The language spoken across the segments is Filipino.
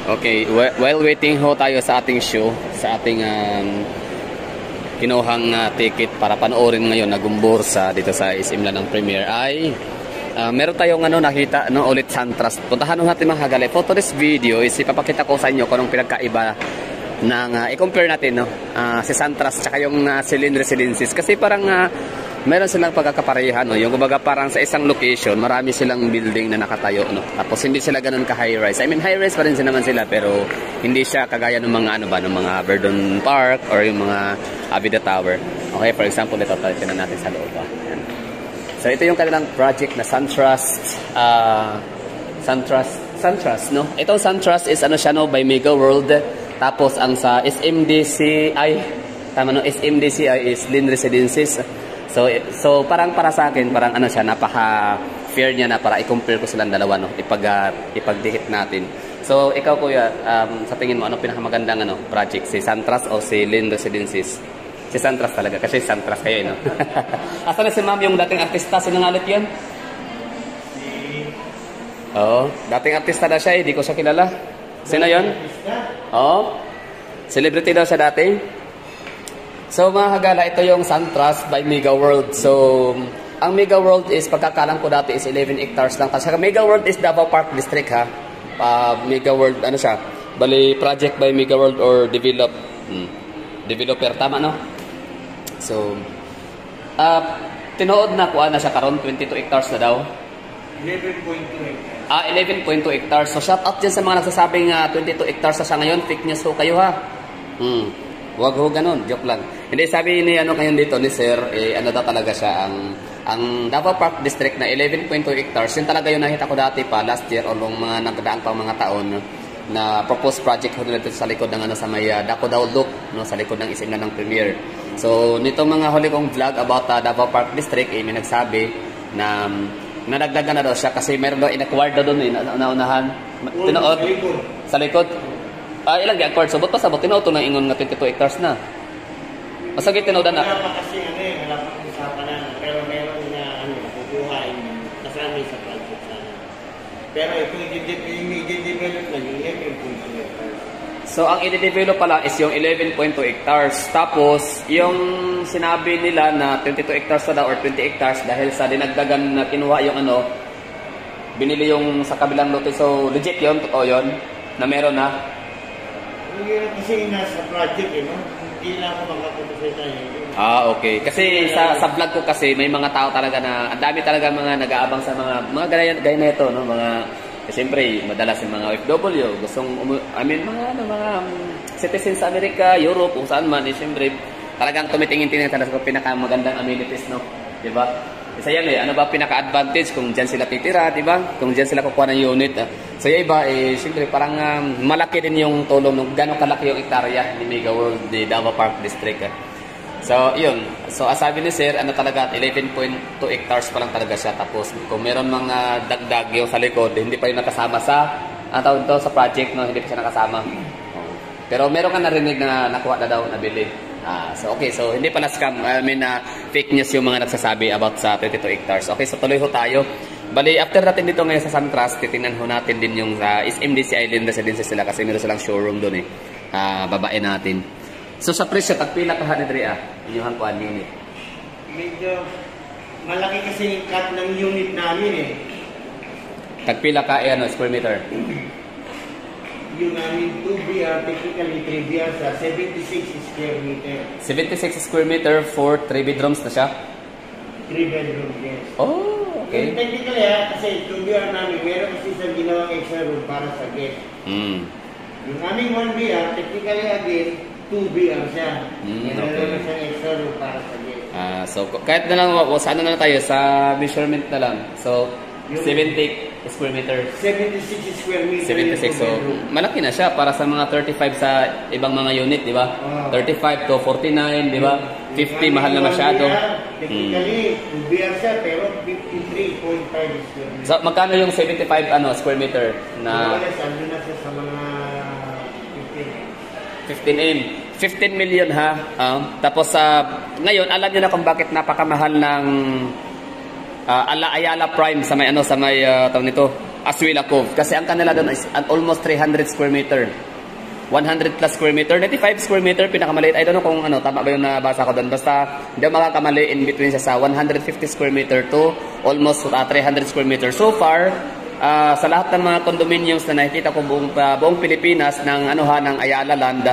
Okay, while waiting ho tayo sa ating show, sa ating kinuhang ticket para panoorin ngayon na gumbursa dito sa SM Lanang Premier ay meron tayong nakita ulit Santras. Puntahan natin mga kagale. For this video is ipapakita ko sa inyo kung anong pinagkaiba ng i-compare natin si Santras tsaka yung Celine Residences kasi parang meron silang pagkakaparehan yung kumbaga parang sa isang location marami silang building na nakatayo tapos hindi sila ganoon ka high rise. I mean high rise pa rin naman sila pero hindi siya kagaya ng mga ng mga Verdun Park or yung mga Avida Tower. Okay, for example ito tingnan natin sa loob. Ayan. So ito yung kanilang project na Suntrust no. Itong Suntrust is siya by Mega World. Tapos ang sa SMDCI SMDCI is Lynn Residences. So parang para sa akin parang siya napaka-fair niya na para i-compare ko silang dalawa ipagdikit natin. So ikaw kuya, sa tingin mo ano pinakamagandang project, si Santras o si Lynn Residences? Si Santras talaga kasi Santras kayo Asan na si ma'am yung dating artista, sinangalit 'yan? Dating artista na siya di ko siya kilala. Sino 'yon? Celebrity daw siya dati. So mga kagala, ito yung Santras by Mega World. So, ang Mega World is, pagkakalang ko dati is 11 hectares lang. Kasi Mega World is Davao Park District ha. Mega World, siya? Bali, project by Mega World or developer, tama no? So, tinuod na kuha na siya karon 22 hectares na daw. 11.2 hectares. 11.2 hectares. So, shout out dyan sa mga nagsasabing 22 hectares na siya ngayon. Fake news ho kayo ha. Wag ho ganun, joke lang. Hindi, sabi ni ngayon dito ni Sir, daw talaga siya ang Davao Park District na 11.2 hectares. Yun talaga yung nakita ko dati pa last year o nung mga nagdaang pang mga taon na proposed project ho dito sa likod ng sa may Dako Daw Loop sa likod ng SM Lanang Premier. So nito mga huli kong vlog about Davao Park District may nagsabi na nadagdagan na daw siya kasi meron daw in-acquired daw doon naunahan. Tinood sa likod. Ilang gi-acquired so but pa sabot tinood na ingon nga 22 hectares na. Masagit tinood na. Wala pa kasi wala pa usapan na pero meron na kukuha kasama sa project sana. Pero ito i-develop na yung 11.2 hectares. So ang i-develop pala is yung 11.2 hectares. Tapos yung sinabi nila na 22 hectares na daw or 20 hectares dahil sa dinagdagan na kinuha yung binili yung sa kabilang lote. So legit yun, totoo yun na meron na. Kasi nasa project hindi na ako makapunta okay. Kasi sa vlog ko kasi may mga tao talaga na ang dami talaga mga nag-aabang sa mga gaya na ito mga siyempre madalas yung mga OFW gustong mga citizens sa Amerika, Europe kung saan man siyempre talagang tumitingin-tingin talaga sa pinakamagandang amenities di ba? Isa yan ano ba pinaka-advantage kung diyan sila titira, di ba? Kung diyan sila kukuha ng unit. So yung iba siyempre parang malaki din yung tulong ng gano'ng kalaki yung hektarya ni Mega World di Davao Park District. So yun. So sabi ni Sir, talaga 11.2 hectares pa lang talaga siya. Tapos kung meron mga dagdag yung sa likod, hindi pa yung nakasama sa tawag ito sa project hindi pa siya nakasama. Pero meron ka narinig na nakuha na daw nabili. So okay, so hindi pala scam, fake news yung mga nagsasabi about sa 22 hectares. Okay, so tuloy ho tayo. Bali, after natin dito ngayon sa Santras, titingnan ho natin din yung SMDCI Lynn Residences sila kasi meron silang showroom doon babae natin. So sa presyo, tagpila ka ni Drea, inyong kuan unit. Medyo malaki kasi yung cut ng unit namin Tagpila ka square meter? Yung namin 2BR, technically 3BR sa 76 square meter. 76 square meter for 3 bedrooms na siya? 3 bedrooms, yes. Oh, okay. Yung technically kasi 2BR namin, meron kasi sa ginawang extra room para sa guest. Yung aming 1BR, technically again, 2BR siya. Meron siyang extra room para sa guest. So kahit na lang, sa ano na tayo, sa measurement na lang. So, 70 square meter. 76 square meter. 76. So, malaki na siya para sa mga 35 sa ibang mga unit, di ba? 35 to 49, di ba? 50, mahal na masyado. Technically, 2BR siya, pero 53.5 square meter. So, magkano yung 75 square meter? Na ano na siya sa mga 15M. 15 million ha. Tapos, ngayon, alam niyo na kung bakit napakamahal ng Ayala Prime sa may tawag nito Aswila Cove. Kasi ang kanila doon is almost 300 square meter. 100 plus square meter, 95 square meter, pinakamaliit. I don't know kung ano, tama ba yung nabasa ko doon. Basta, hindi ako makakamali in between siya sa 150 square meter to almost 300 square meter. So far, sa lahat ng mga condominiums na nakikita ko buong Pilipinas ng ng Ayala Land,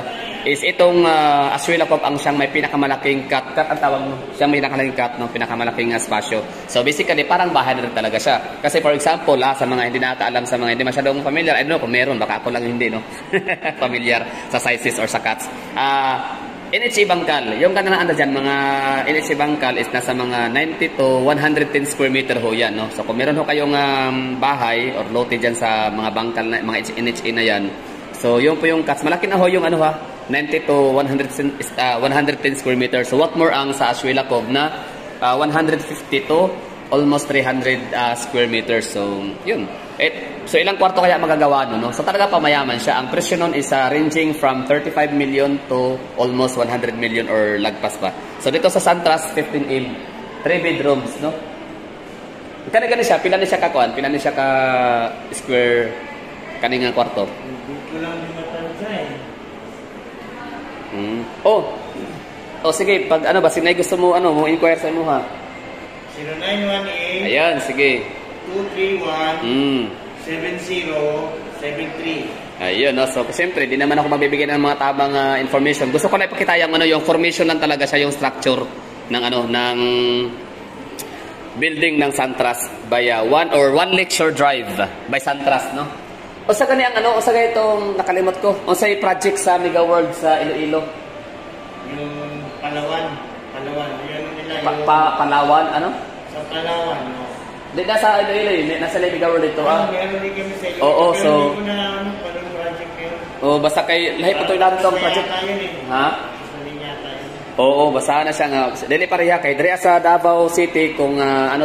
is itong Aswila Cove ang siyang may pinakamalaking cut ang tawag mo. Siyang may pinakamalaking cut, no? Pinakamalaking spasyo. So basically, parang bahay na rin talaga siya. Kasi for example, sa mga hindi nakakaalam, sa mga hindi masyadong familiar, I don't know kung meron, baka ako lang hindi, no? Familiar sa sizes or sa cuts. NHA Bangkal, yung kanang anda dyan, mga NHA Bangkal is nasa mga 90 to 110 square meter ho yan, no? So kung meron ho kayong bahay or lote dyan sa mga bangkal, na, mga NHA na yan, so yun po yung cuts. Malaki na ho yung 90 to 110 square meter. So what more ang sa Aswila Cove na 150 to almost 300 square meters. So yun. So ilang kwarto kaya magagawa no? So talaga pamayaman siya. Ang presyo nun is ranging from 35 million to almost 100 million or lagpas pa. So dito sa Santras 15A, 3 bedrooms, no? Kani siya, pila ni siya ka kuan, pila ni siya ka square kaninga kwarto. Dito lang ni matansya Oh, sige, pag sinay gusto mo mo inquire sa mo ha. 0918. Ayan, sige. 231 7073. Ayun, no? So, siyempre, di naman ako magbibigay ng mga tabang information. Gusto ko lang ipakita yung formation lang talaga siya, yung structure ng ng building ng Santras by one Lakeshore Drive by Santras, no? O sa kaniyang o sa itong nakalimot ko, o sa project sa Mega World sa Iloilo. Yung Palawan, yun nila yung... Palawan, ano? Sa Palawan, no? Di nasa Iloilo yun, nasa Mega World ito, meron din kami sa Iloilo. Oo, so... Pero hindi ko na palang project yun. Basta kay lahat ito lang itong project. Ha? Oo, basta na siya nga. Dili pareha kay Drea sa Davao City kung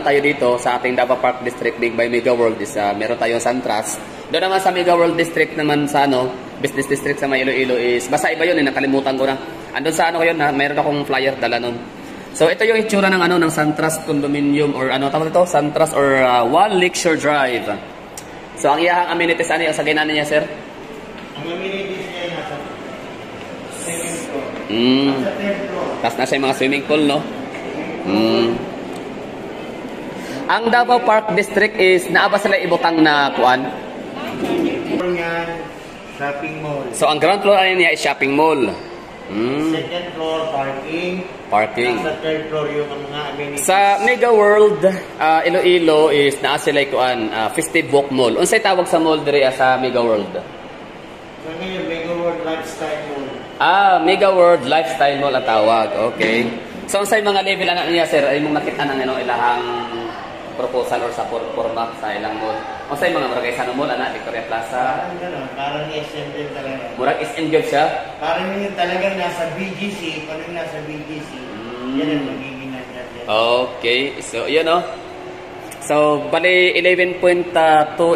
tayo dito sa ating Davao Park District Big by Mega World is meron tayong Santras. Doon naman sa Mega World District naman sa Business District sa may Iloilo is basta iba yun nakalimutan ko na. Andun sa yun mayroon akong flyer dala nun. So ito yung itsura ng ng Santras condominium or tawag ito, Santras or One Lakeshore Drive. So ang iyahang amenities sa ginana niya, sir? Ang amenities niya nasa swimming pool. Nasa templo. Tapos nasa yung mga swimming pool, no? Ang Davao Park District is naaba sila ibutang na kuan. Shopping mall. So ang ground floor niya is shopping mall. Second floor parking. Sa third floor yung mga amenities. Sa Mega World Iloilo is naa sila kuan Festive Walk Mall. Unsay tawag sa mall diri sa Mega World? So ngayon Mega World Lifestyle Mall. Mega World Lifestyle Mall ang tawag. Okay. So unsay mga level niya, sir? Ay mong nakita nang ilahang proposal or sa forma sa ilang mall. Unsay mga barangay sa mall Victoria Plaza. Parang SM din talaga. Murag SM gyud siya. Parang yun talagang nasa BGC, parang nasa BGC. Yan ang magiging nandiyan. Okay. So yun So bali 11.2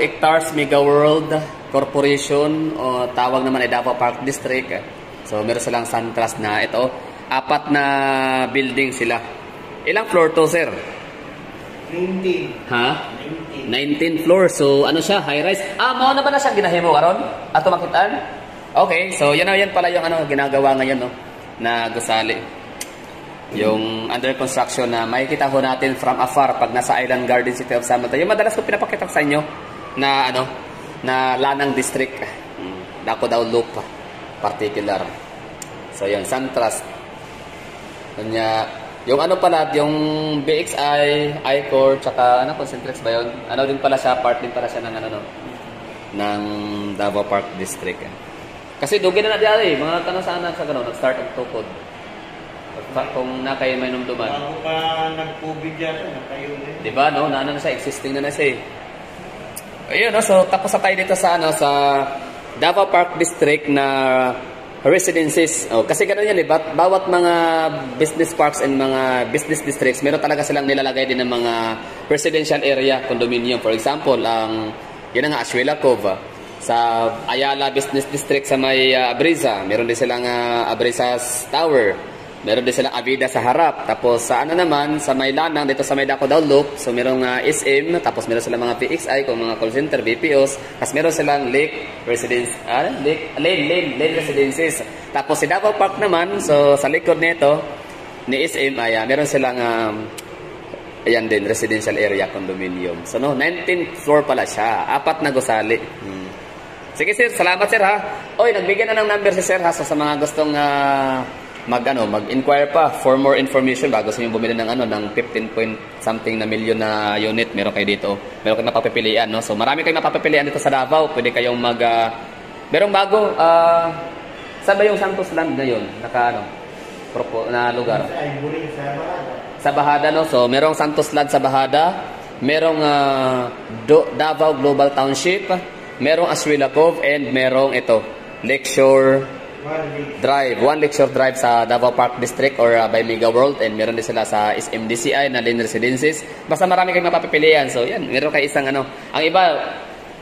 hectares Mega World Corporation o tawag naman ay Davao Park District. So meron silang Santras na ito. 4 na building sila. Ilang floor to, sir? 19. Ha? 19 floor. So ano siya? High rise. Mao na ba na siya ginahimo karon? Ato makitaan? Okay. So yan pala yung ginagawa ngayon na gusali. Yung under construction na makikita ho natin from afar pag nasa Island Garden City of San Mateo. Yung madalas ko pinapakita sa inyo na na Lanang District. Dako daw loop particular. So yun, Santras. Yung pala, yung BXI, I-Core, tsaka Concentrex ba yun? Din pala siya, part din pala siya ng Davao Park District. Kasi dugin na diyan mga sana sa nag-start ang tukod. Kung kayo may numduman. Bago pa nag-COVID dyan, nakayo din. Diba, na siya, existing na siya Ayun, so tapos na tayo dito sa sa Davao Park District na residences. Kasi gano'n yan bawat mga business parks and mga business districts, meron talaga silang nilalagay din ng mga residential area, condominium. For example, yun nga, Aswila Cove. Sa Ayala Business District sa may Abrisa, meron din silang Abrisa's Tower. Meron din silang Avida sa harap. Tapos sa ano naman, sa may Lanang, dito sa may Daco Down Loop, so merong SM, tapos meron silang mga PXI, kung mga call center, BPOs, tapos meron silang Lake Residence, Lane Residences. Tapos si Davao Park naman, so sa likod nito, ni SM, meron silang, ayan din, residential area condominium. So no, 19th floor pala siya, 4 na gusali. Sige sir, salamat sir ha. Oy, nagbigay na ng number si sir ha, so sa mga gustong, mag-inquire pa for more information bago sa inyo bumili ng ng 15 point something na million na unit, meron kayo dito. Meron kayong mapapipilian, no? So marami kayong mapapipilian dito sa Davao. Pwede kayong merong bago saan ba yung Santos Land ngayon? Na lugar. Sa Bahada, no? So merong Santos Land sa Bahada, merong Davao Global Township, merong Aswila Cove, and merong ito, Lakeshore Drive, One Lakeshore Drive sa Davao Park District or by Mega World, and meron din sila sa SMDCI na Lane Residences. Basta marami kayong mapapipilian. So yan, meron kayo isang ang iba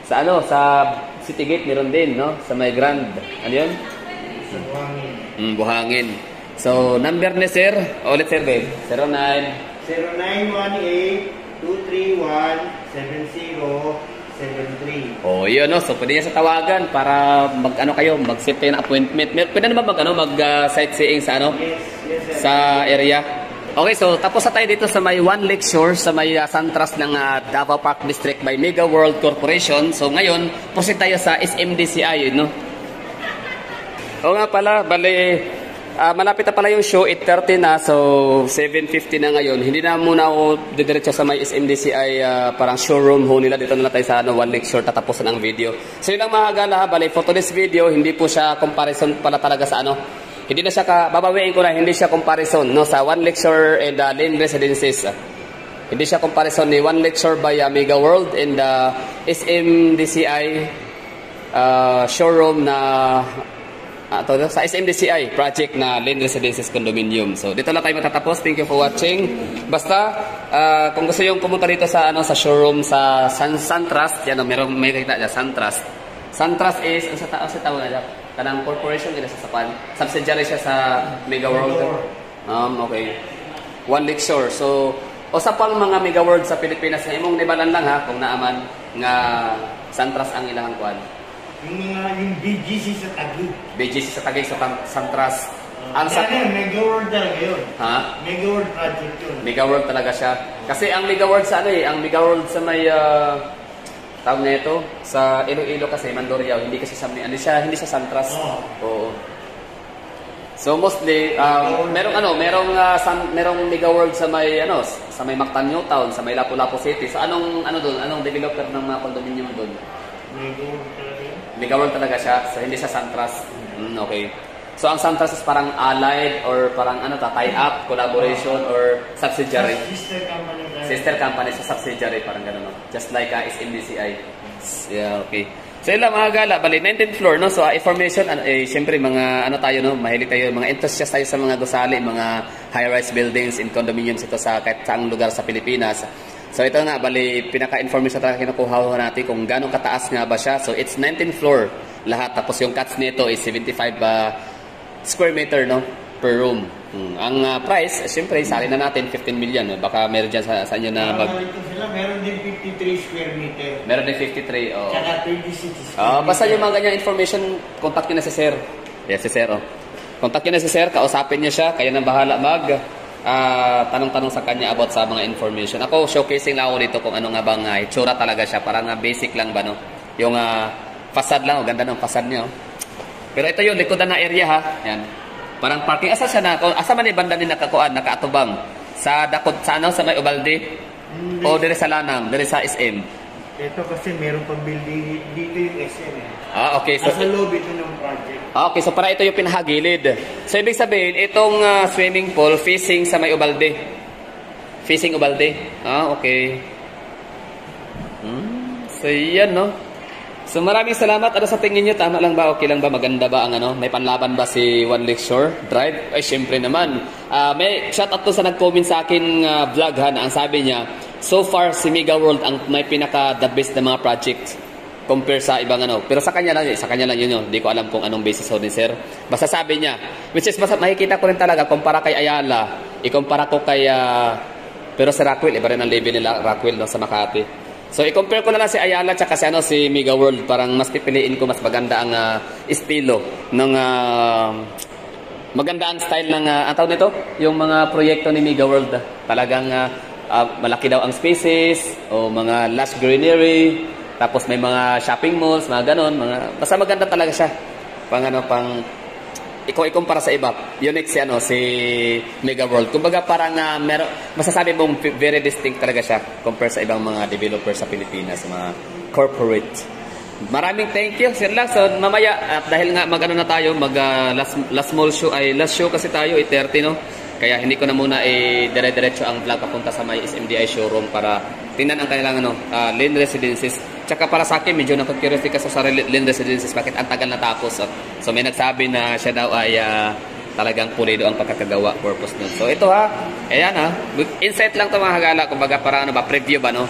sa sa City Gate meron din, no? Sa may Grand, ano yun? Buhangin. Buhangin. So number ni sir, ulit sir, babe. 0918-231-7073. Oh, yun, no? So pwede niya sa tawagan para mag-set kayo ng appointment. Pwede na ba mag-sightseeing sa Yes, sa area? Okay, so tapos na tayo dito sa may One Lakeshore, sa may Santras ng Davao Park District by Mega World Corporation. So ngayon, proceed tayo sa SMDCI, no? O nga pala, malapit na pala yung show, 8:30 na, so 7:50 na ngayon. Hindi na muna ako didiretso sa may SMDCI parang showroom ho nila. Dito na tayo sa One Lakeshore, tatapusan ang video. So yun lang mga gala, for today's video, hindi po siya comparison pala talaga sa hindi na siya babawiin ko na, hindi siya comparison, no, sa One Lakeshore and Lane Residences. Hindi siya comparison ni One Lakeshore by Mega World and SMDCI showroom na sa SMDCI project na Lane Residences Condominium. So dito lang tayo matatapos. Thank you for watching. Basta kung gusto yung pumunta dito sa sa showroom sa SunTrust, yan may kita dyan, SunTrust. SunTrust is sa tawag na kanang corporation ila sa Sapan. Subsidiary siya sa Mega World. Okay. One Lakeshore. So usa pang mga Mega World sa Pilipinas na imong nibalan lang ha kung naaman nga SunTrust ang ilang kuan. Yung BGC sa Taguig. BGC sa Taguig sa SunTrust. Mega World talaga yun. Ha? Mega World project yun. Mega World talaga siya. Kasi ang Mega World sa ang Mega World sa may tawag na ito, sa Iloilo kasi, Mandurriao, hindi kasi hindi siya SunTrust. Oo. So mostly, merong Mega World sa may sa may Mactan Newtown, sa may Lapu-Lapu City. So anong developer ng mga condominium doon? Mega World talaga siya, so hindi siya SunTrust. Okay. So ang SunTrust is parang allied or parang tie up, collaboration or subsidiary. Sister company sa subsidiary, parang gano'n, no? Just like SMDCI. Yeah, okay. So yun lang mga gala, bali 19th floor, no? So information, syempre mga tayo, no? Mahilig tayo, mga enthusiast tayo sa mga gusali, mga high-rise buildings and condominiums ito sa kahit saang lugar sa Pilipinas. So ito nga, bali, pinaka-information talaga kinukuha natin kung gano'ng kataas nga ba siya. So it's 19th floor lahat. Tapos yung cuts nito is 75 square meter, no, per room. Ang price, siyempre, sali na natin 15 million. No? Baka meron dyan sa inyo na meron din 53 square meter. Meron din 53, oh. Tsaka 26 square meter. Basta yung mga ganyan information, contact nyo na si Sir. Yes, si Sir, oh. Contact nyo na si Sir, kausapin nyo siya, kaya nang bahala tanong-tanong sa kanya about sa mga information. Ako, showcasing lang ako dito kung ano nga bang itsura talaga siya. Parang basic lang ba, no? Yung facade lang, ganda ng facade niya, oh. Pero ito yung likodan na area, ha? Yan. Parang parking. Asa siya na? Asa man banda ni nakaatubang? Sa Dakot, sa may Ubalde? O dire sa Lanang, dire sa SM? Ito kasi meron pang building dito yung SM. Okay. So, sa loob ito ng project. Okay, so para ito yung pinahagilid. So ibig sabihin, itong swimming pool facing sa may Ubalde. Facing Ubalde. Okay. So yan, no? So maraming salamat. Ano sa tingin nyo? Tama lang ba? Okay lang ba? Maganda ba ang may panlaban ba si One Lakeshore Drive? Ay, syempre naman. May shoutout to sa nag-comment sa akin vlog, ha, na ang sabi niya, so far si Mega World ang may pinaka the best na mga project compare sa ibang ano. Pero sa kanya lang yun. Hindi ko alam kung anong basis ho ni sir. Basta sabi niya, which is makikita ko rin talaga, kumpara kay Ayala, ikumpara ko kay, pero si Rockwell, iba rin ang level nila, Rockwell no, sa Makati. So, i-compare ko na lang si Ayala tsaka si Mega World. Parang mas pipiliin ko, mas maganda ang estilo ng, maganda ang style ng, ang tawag nito, yung mga proyekto ni Mega World. Talagang, malaki daw ang spaces, o mga lush greenery, tapos may mga shopping malls, mga ganon, basta maganda talaga siya. Ikumpara sa iba. Unique si Mega World. Kumbaga parang masasabi mong very distinct talaga siya compare sa ibang mga developers sa Pilipinas, mga corporate. Maraming thank you, Sir Lang. So mamaya, at dahil nga na tayo, last show kasi tayo, 8:30 no? Kaya hindi ko na muna dire-diretso ang vlog papunta sa may SMDI showroom para tingnan ang kanilang Lynn Residences. Tsaka para sa akin, medyo nakakuriosity kasi sa Lynn Residences, bakit ang tagal natapos. So may nagsabi na siya daw ay talagang pulido ang pagkakagawa purpose nun. So ito ayan insight lang ito mga hagala, kumbaga para preview ba no?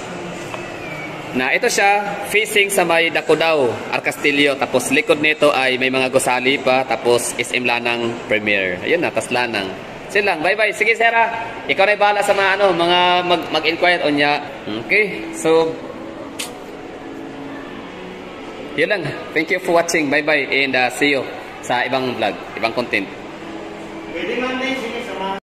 Na ito siya, facing sa may Dakudao, Arcastillo, tapos likod nito ay may mga gusali pa, tapos SM Lanang Premier. Ayun na, tas Lanang. Silang, bye-bye. Sige, Sarah. Ikaw na bahala sa mga mag-inquire on niya. Okay. So, yun lang. Thank you for watching. Bye-bye. And see you sa ibang vlog, ibang content.